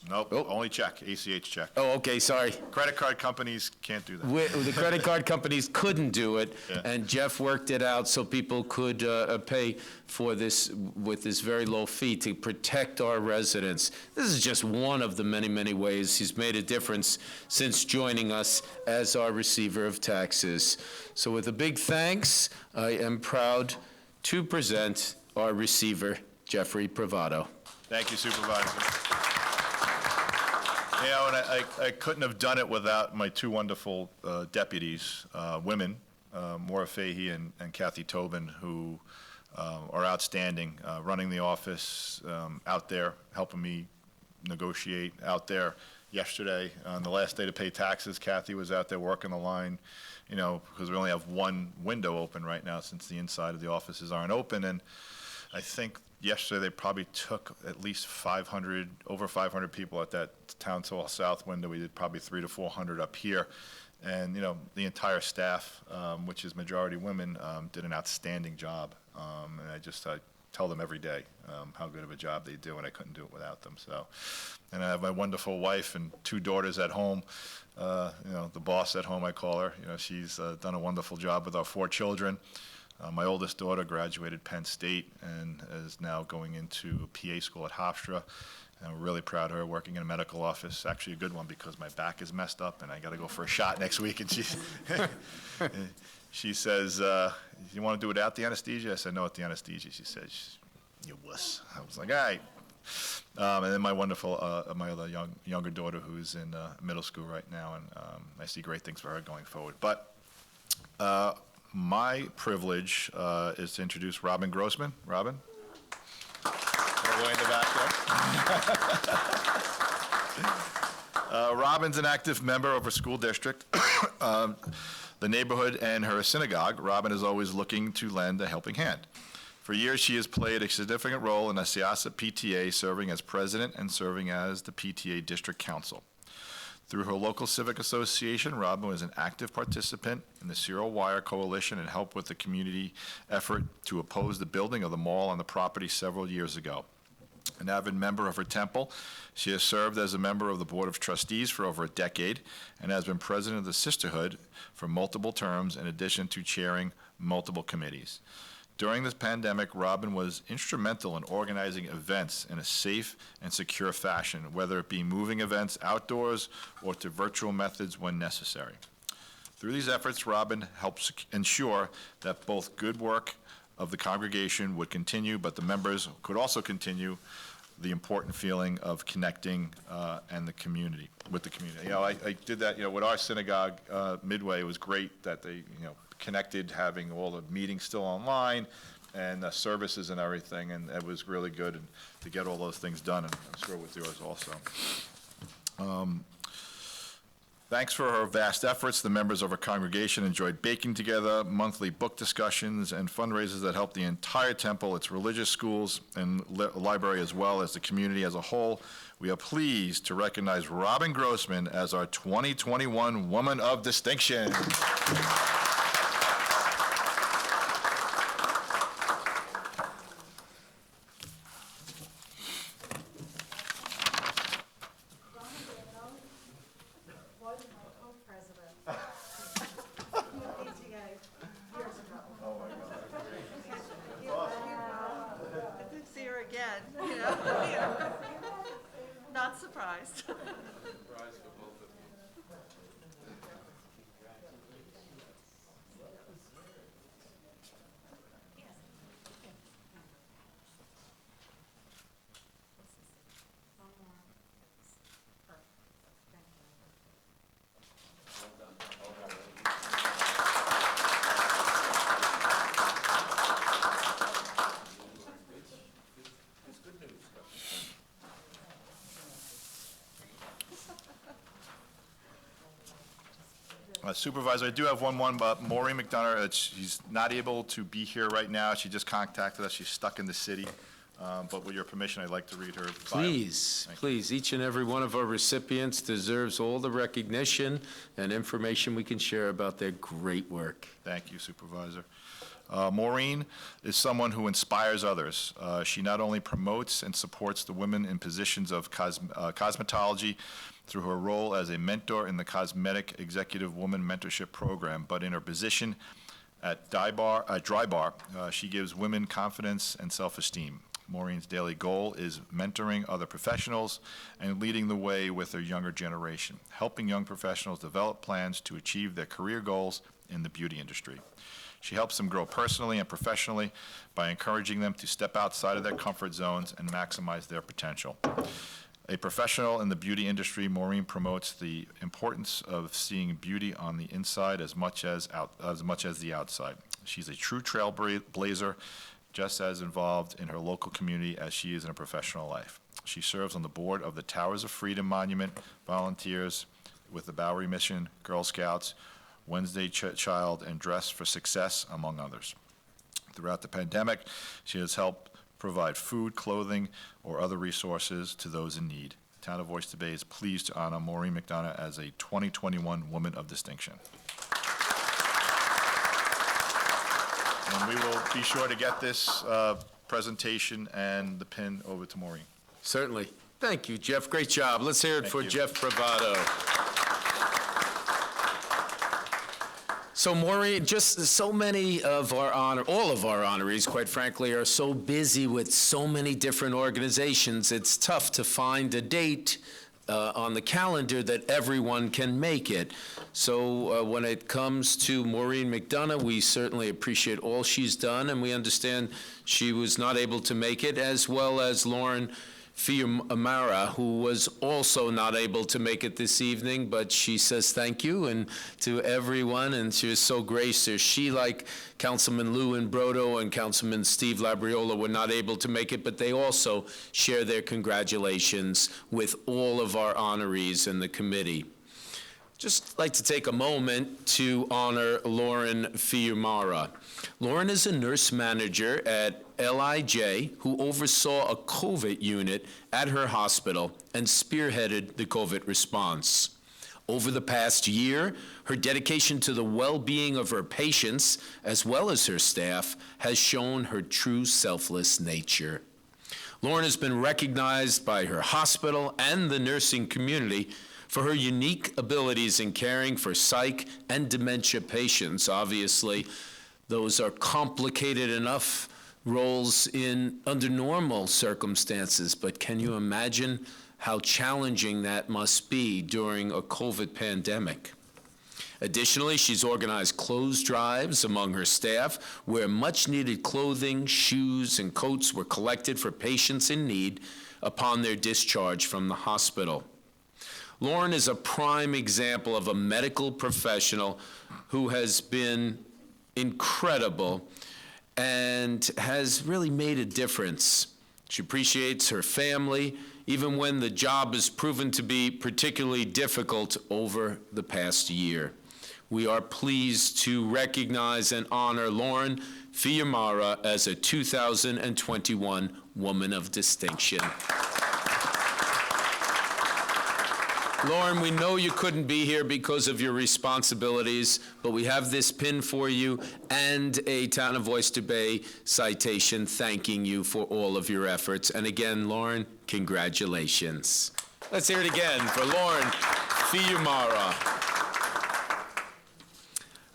S8: Nope,
S1: Oh.
S8: only check, ACH check.
S1: Oh, okay, sorry.
S8: Credit card companies can't do that.
S1: The credit card companies couldn't do it,
S8: Yeah.
S1: and Jeff worked it out so people could pay for this with this very low fee to protect our residents. This is just one of the many, many ways he's made a difference since joining us as our receiver of taxes. So with a big thanks, I am proud to present our receiver, Jeffrey Privado.
S8: Thank you, Supervisor. You know, and I couldn't have done it without my two wonderful deputies, women, Maura Fahey and Kathy Tobin, who are outstanding, running the office, out there, helping me negotiate out there. Yesterday, on the last day to pay taxes, Kathy was out there working the line, you know, because we only have one window open right now since the inside of the offices aren't open. And I think yesterday they probably took at least over 500 people at that Town Hall South window. We did probably 300 to 400 up here. And, you know, the entire staff, which is majority women, did an outstanding job. And I tell them every day how good of a job they do, and I couldn't do it without them. So, and I have my wonderful wife and two daughters at home. You know, the boss at home, I call her. You know, she's done a wonderful job with our 4 children. My oldest daughter graduated Penn State and is now going into PA school at Hofstra. And we're really proud of her working in a medical office. Actually a good one because my back is messed up and I got to go for a shot next week. And she says, you want to do it without the anesthesia? I said, no, with the anesthesia. She says, you wuss. I was like, all right. And then my wonderful, my other younger daughter who's in middle school right now. And I see great things for her going forward. But my privilege is to introduce Robin Grossman. Robin? All the way in the back there. Robin's an active member of her school district, the neighborhood, and her synagogue. Robin is always looking to lend a helping hand. For years, she has played a significant role in the Syosset PTA, serving as president and serving as the PTA district council. Through her local civic association, Robin was an active participant in the Zero Wire Coalition and helped with the community effort to oppose the building of the mall on the property several years ago. An avid member of her temple, she has served as a member of the Board of Trustees for over a decade and has been president of the Sisterhood for multiple terms in addition to chairing multiple committees. During this pandemic, Robin was instrumental in organizing events in a safe and secure fashion, whether it be moving events outdoors or to virtual methods when necessary. Through these efforts, Robin helps ensure that both good work of the congregation would continue, but the members could also continue the important feeling of connecting and the community, with the community. You know, I did that, you know, with our synagogue, Midway. It was great that they, you know, connected, having all the meetings still online and services and everything, and it was really good to get all those things done, and I'm sure with yours also. Thanks for her vast efforts. The members of her congregation enjoyed baking together, monthly book discussions, and fundraisers that helped the entire temple, its religious schools, and library, as well as the community as a whole. We are pleased to recognize Robin Grossman as our 2021 Woman of Distinction.
S6: Was my co-president. PTA years ago. Good to see her again, you know. Not surprised.
S8: Supervisor, I do have one, but Maureen McDonough, she's not able to be here right now. She just contacted us. She's stuck in the city. But with your permission, I'd like to read her bio.
S1: Please,
S8: Thank you.
S1: please, each and every one of our recipients deserves all the recognition and information we can share about their great work.
S8: Thank you, Supervisor. Maureen is someone who inspires others. She not only promotes and supports the women in positions of cosmetology through her role as a mentor in the Cosmetic Executive Woman Mentorship Program, but in her position at Dry Bar, she gives women confidence and self-esteem. Maureen's daily goal is mentoring other professionals and leading the way with their younger generation, helping young professionals develop plans to achieve their career goals in the beauty industry. She helps them grow personally and professionally by encouraging them to step outside of their comfort zones and maximize their potential. A professional in the beauty industry, Maureen promotes the importance of seeing beauty on the inside as much as the outside. She's a true trailblazer, just as involved in her local community as she is in her professional life. She serves on the board of the Towers of Freedom Monument, volunteers with the Bowery Mission, Girl Scouts, Wednesday Child, and Dress for Success, among others. Throughout the pandemic, she has helped provide food, clothing, or other resources to those in need. The Town of Oyster Bay is pleased to honor Maureen McDonough as a 2021 Woman of Distinction. And we will be sure to get this presentation and the pin over to Maureen.
S1: Certainly. Thank you, Jeff. Great job. Let's hear it
S8: Thank
S1: for
S8: you.
S1: Jeff Bravado. So Maureen, just so many of our all of our honorees, quite frankly, are so busy with so many different organizations, it's tough to find a date on the calendar that everyone can make it. So when it comes to Maureen McDonough, we certainly appreciate all she's done, and we understand she was not able to make it, as well as Lauren Fiumara, who was also not able to make it this evening, but she says thank you and to everyone, and she was so gracious. She, like Councilman Lou Imbrodo and Councilman Steve Labriola, were not able to make it, but they also share their congratulations with all of our honorees in the committee. Just like to take a moment to honor Lauren Fiumara. Lauren is a nurse manager at LIJ who oversaw a COVID unit at her hospital and spearheaded the COVID response. Over the past year, her dedication to the well-being of her patients, as well as her staff, has shown her true selfless nature. Lauren has been recognized by her hospital and the nursing community for her unique abilities in caring for psych and dementia patients. Obviously, those are complicated enough roles under normal circumstances, but can you imagine how challenging that must be during a COVID pandemic? Additionally, she's organized clothes drives among her staff where much-needed clothing, shoes, and coats were collected for patients in need upon their discharge from the hospital. Lauren is a prime example of a medical professional who has been incredible and has really made a difference. She appreciates her family, even when the job has proven to be particularly difficult over the past year. We are pleased to recognize and honor Lauren Fiumara as a 2021 Woman of Distinction. Lauren, we know you couldn't be here because of your responsibilities, but we have this pin for you and a Town of Oyster Bay citation thanking you for all of your efforts. And again, Lauren, congratulations. Let's hear it again for Lauren Fiumara.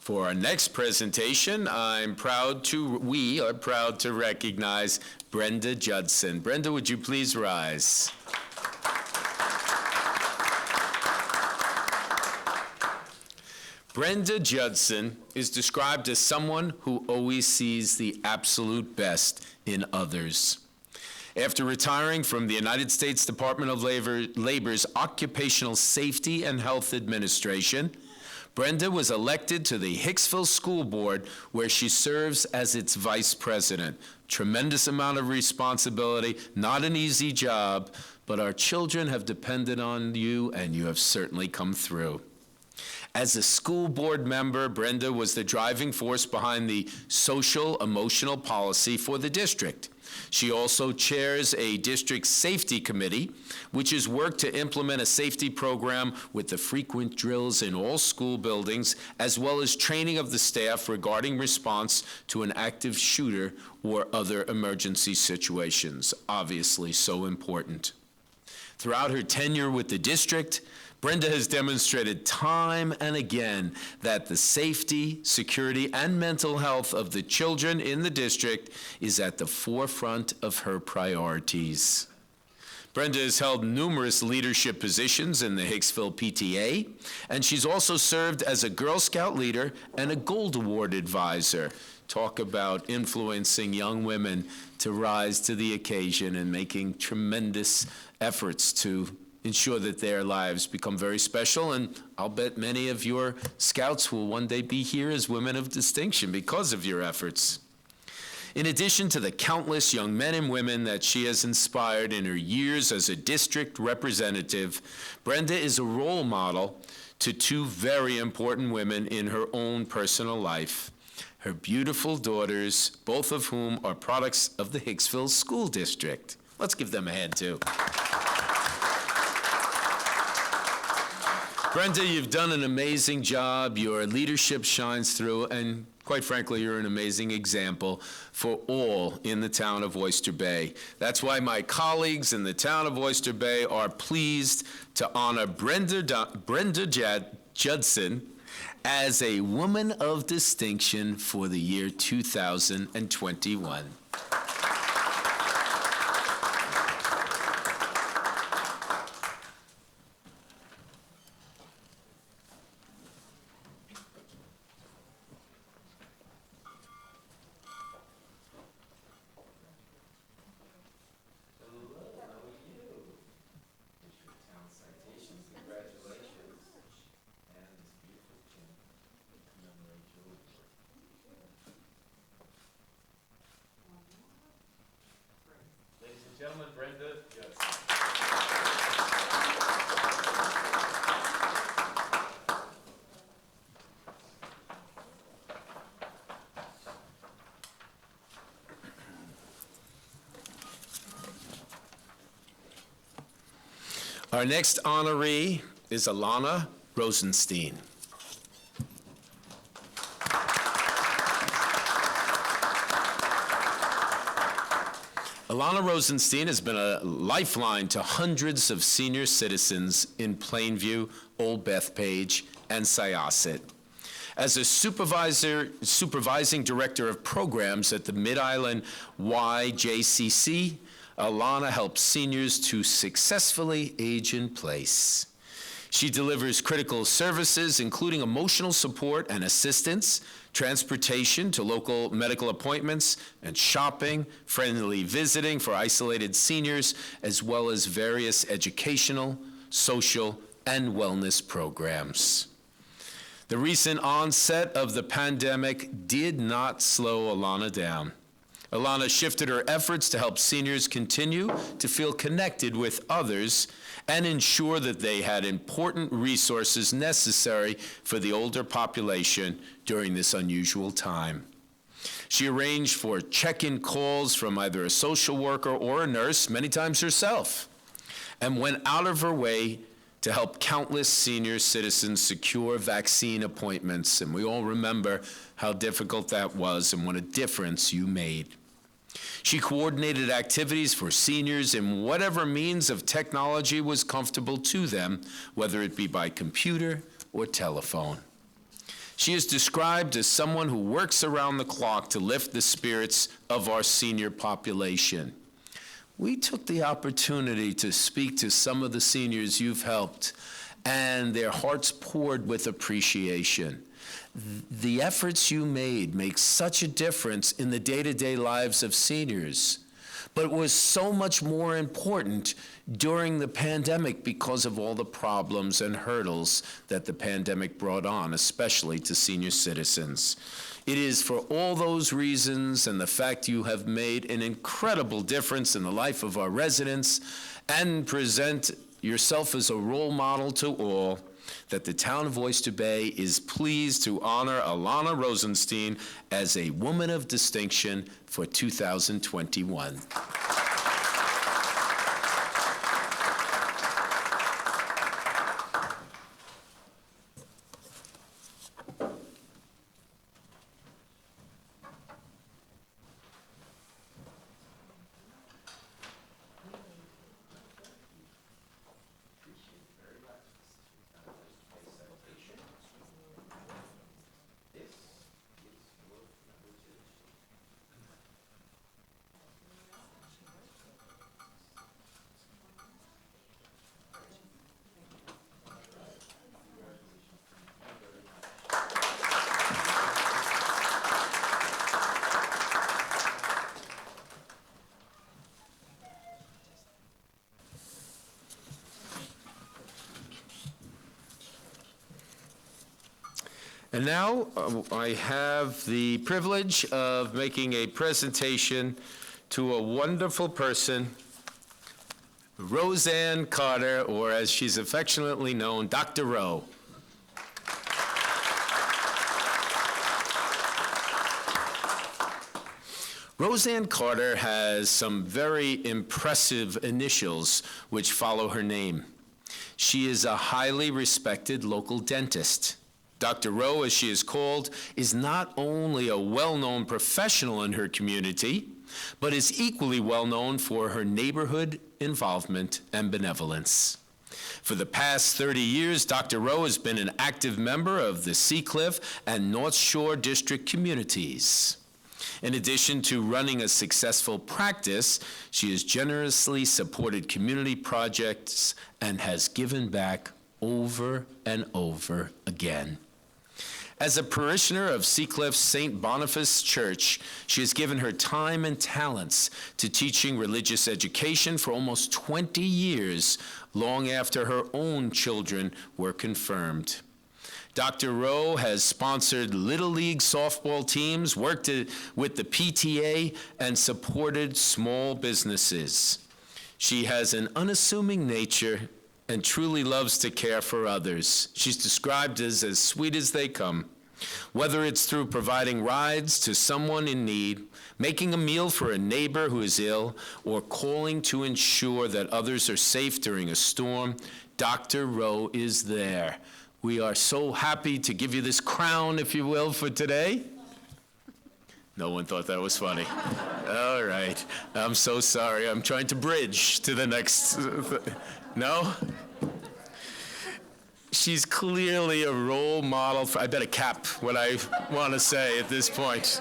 S1: For our next presentation, we are proud to recognize Brenda Judson. Brenda, would you please rise? Brenda Judson is described as someone who always sees the absolute best in others. After retiring from the United States Department of Labor's Occupational Safety and Health Administration, Brenda was elected to the Hicksville School Board, where she serves as its vice president. Tremendous amount of responsibility, not an easy job, but our children have depended on you, and you have certainly come through. As a school board member, Brenda was the driving force behind the social emotional policy for the district. She also chairs a district safety committee, which has worked to implement a safety program with the frequent drills in all school buildings, as well as training of the staff regarding response to an active shooter or other emergency situations. Obviously, so important. Throughout her tenure with the district, Brenda has demonstrated time and again that the safety, security, and mental health of the children in the district is at the forefront of her priorities. Brenda has held numerous leadership positions in the Hicksville PTA, and she's also served as a Girl Scout leader and a Gold Award advisor. Talk about influencing young women to rise to the occasion and making tremendous efforts to ensure that their lives become very special, and I'll bet many of your scouts will one day be here as women of distinction because of your efforts. In addition to the countless young men and women that she has inspired in her years as a district representative, Brenda is a role model to two very important women in her own personal life, her beautiful daughters, both of whom are products of the Hicksville School District. Let's give them a hand, too. Brenda, you've done an amazing job. Your leadership shines through, and quite frankly, you're an amazing example for all in the town of Oyster Bay. That's why my colleagues in the town of Oyster Bay are pleased to honor Brenda Judson as a Woman of Distinction for the year 2021. Ladies and gentlemen, Brenda Judson. Our next honoree is Alana Rosenstein. Alana Rosenstein has been a lifeline to hundreds of senior citizens in Plainview, Old Bethpage, and Syosset. As a supervising director of programs at the Mid-Island YJCC, Alana helps seniors to successfully age in place. She delivers critical services, including emotional support and assistance, transportation to local medical appointments, and shopping, friendly visiting for isolated seniors, as well as various educational, social, and wellness programs. The recent onset of the pandemic did not slow Alana down. Alana shifted her efforts to help seniors continue to feel connected with others and ensure that they had important resources necessary for the older population during this unusual time. She arranged for check-in calls from either a social worker or a nurse, many times herself, and went out of her way to help countless senior citizens secure vaccine appointments. And we all remember how difficult that was and what a difference you made. She coordinated activities for seniors in whatever means of technology was comfortable to them, whether it be by computer or telephone. She is described as someone who works around the clock to lift the spirits of our senior population. We took the opportunity to speak to some of the seniors you've helped, and their hearts poured with appreciation. The efforts you made make such a difference in the day-to-day lives of seniors, but it was so much more important during the pandemic because of all the problems and hurdles that the pandemic brought on, especially to senior citizens. It is for all those reasons and the fact you have made an incredible difference in the life of our residents and present yourself as a role model to all, that the town of Oyster Bay is pleased to honor Alana Rosenstein as a Woman of Distinction for 2021. And now I have the privilege of making a presentation to a wonderful person, Roseanne Carter, or as she's affectionately known, Dr. Rowe. Roseanne Carter has some very impressive initials which follow her name. She is a highly respected local dentist. Dr. Rowe, as she is called, is not only a well-known professional in her community, but is equally well-known for her neighborhood involvement and benevolence. For the past 30 years, Dr. Rowe has been an active member of the Seacliff and North Shore District communities. In addition to running a successful practice, she has generously supported community projects and has given back over and over again. As a parishioner of Seacliff's St. Boniface Church, she has given her time and talents to teaching religious education for almost 20 years, long after her own children were confirmed. Dr. Rowe has sponsored Little League softball teams, worked with the PTA, and supported small businesses. She has an unassuming nature and truly loves to care for others. She's described as sweet as they come. Whether it's through providing rides to someone in need, making a meal for a neighbor who is ill, or calling to ensure that others are safe during a storm, Dr. Rowe is there. We are so happy to give you this crown, if you will, for today. No one thought that was funny. All right. I'm so sorry. I'm trying to bridge to the next. No? She's clearly a role model for, I better cap what I want to say at this point.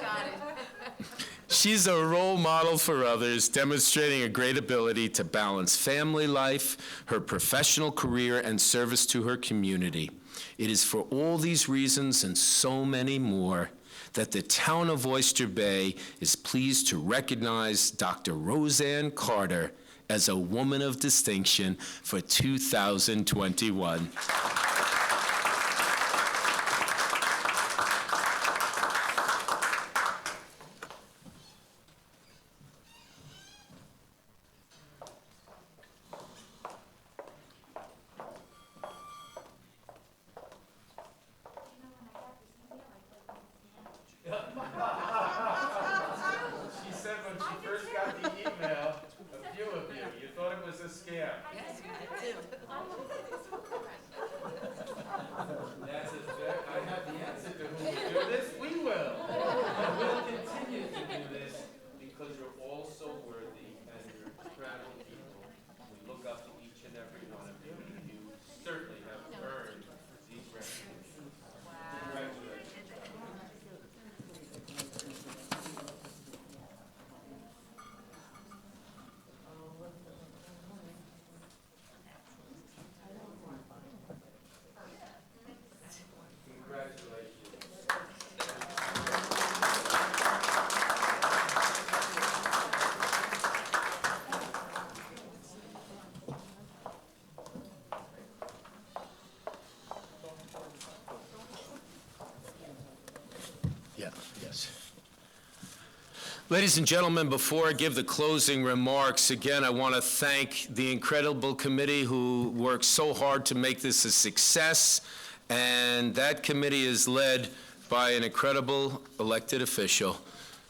S1: She's a role model for others, demonstrating a great ability to balance family life, her professional career, and service to her community. It is for all these reasons and so many more that the town of Oyster Bay is pleased to recognize Dr. Roseanne Carter as a Woman of Distinction for 2021. She said when she first got the email, a few of you thought it was a scam.
S3: Yes, I do.
S1: That's I have the answer to who will do this. We will. And we'll continue to do this because you're all so worthy and you're incredible people. We look up to each and every one of you. You certainly have earned these recognitions. Congratulations. Ladies and gentlemen, before I give the closing remarks, again, I want to thank the incredible committee who worked so hard to make this a success, and that committee is led by an incredible elected official.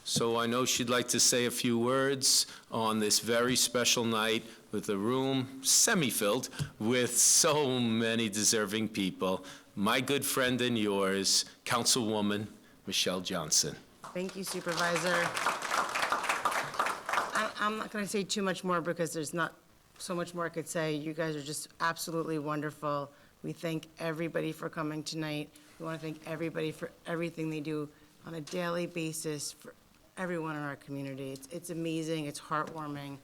S1: So I know she'd like to say a few words on this very special night with the room semi-filled with so many deserving people. My good friend and yours, Councilwoman Michelle Johnson.
S2: Thank you, Supervisor. I'm not going to say too much more because there's not so much more I could say. You guys are just absolutely wonderful. We thank everybody for coming tonight. We want to thank everybody for everything they do on a daily basis for everyone in our community. It's amazing, it's heartwarming.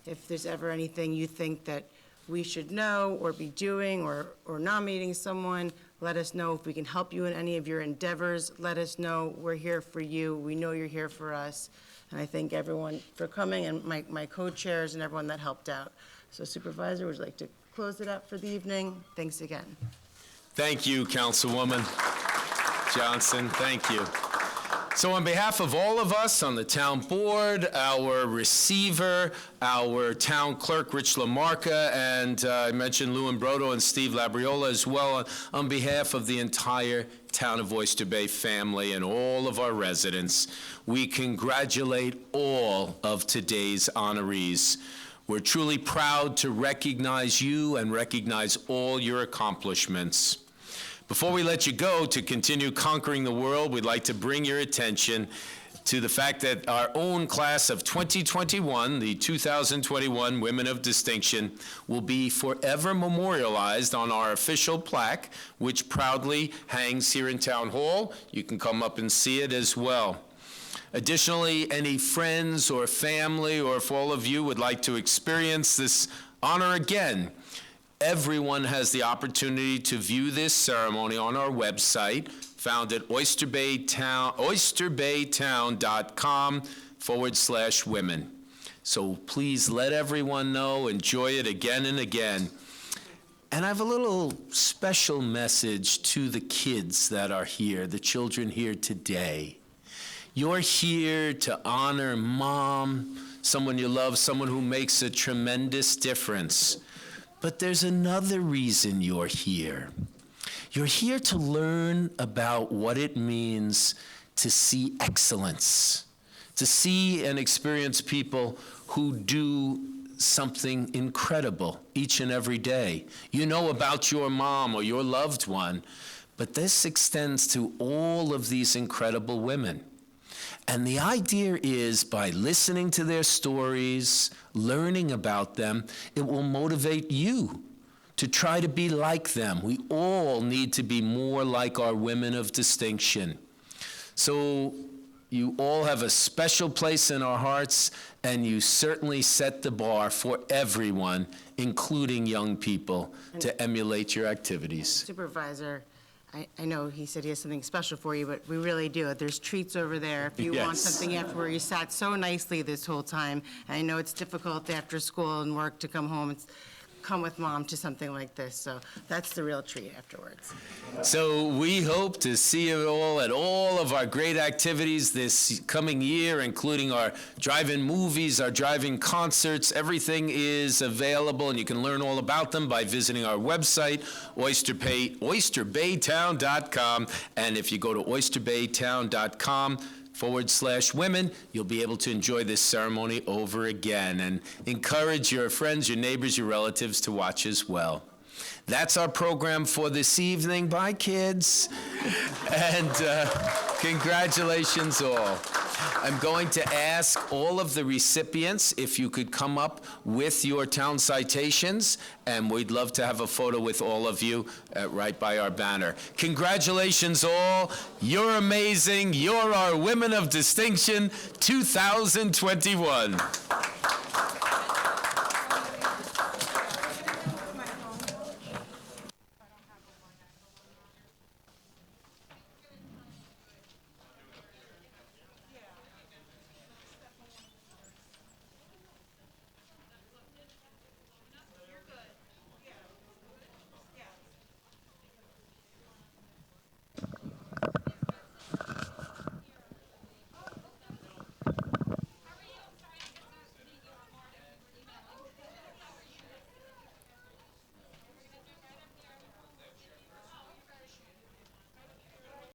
S2: If there's ever anything you think that we should know or be doing or nominating someone, let us know. If we can help you in any of your endeavors, let us know. We're here for you. We know you're here for us. And I thank everyone for coming and my co-chairs and everyone that helped out. So Supervisor, would you like to close it up for the evening? Thanks again.
S1: Thank you, Councilwoman Johnson. Thank you. So on behalf of all of us on the town board, our receiver, our town clerk, Rich Lamarca, and I mentioned Lou Brodo and Steve Labriola as well, on behalf of the entire Town of Oyster Bay family and all of our residents, we congratulate all of today's honorees. We're truly proud to recognize you and recognize all your accomplishments. Before we let you go to continue conquering the world, we'd like to bring your attention to the fact that our own class of 2021, the 2021 Women of Distinction, will be forever memorialized on our official plaque, which proudly hangs here in Town Hall. You can come up and see it as well. Additionally, any friends or family, or if all of you would like to experience this honor again, everyone has the opportunity to view this ceremony on our website, found at oysterbaytown.com/women. So please let everyone know, enjoy it again and again. And I have a little special message to the kids that are here, the children here today. You're here to honor Mom, someone you love, someone who makes a tremendous difference. But there's another reason you're here. You're here to learn about what it means to see excellence, to see and experience people who do something incredible each and every day. You know about your mom or your loved one, but this extends to all of these incredible women. And the idea is, by listening to their stories, learning about them, it will motivate you to try to be like them. We all need to be more like our women of distinction. So you all have a special place in our hearts, and you certainly set the bar for everyone, including young people, to emulate your activities.
S2: Supervisor, I know he said he has something special for you, but we really do. There's treats over there if you want
S1: Yes.
S2: something after where you sat so nicely this whole time. And I know it's difficult after school and work to come home and come with Mom to something like this. So that's the real treat afterwards.
S1: So we hope to see you all at all of our great activities this coming year, including our drive-in movies, our drive-in concerts. Everything is available, and you can learn all about them by visiting our website, oysterbaytown.com. And if you go to oysterbaytown.com/women, you'll be able to enjoy this ceremony over again, and encourage your friends, your neighbors, your relatives to watch as well. That's our program for this evening. Bye, kids. And congratulations all. I'm going to ask all of the recipients if you could come up with your town citations, and we'd love to have a photo with all of you right by our banner. Congratulations all. You're amazing. You're our Women of Distinction 2021.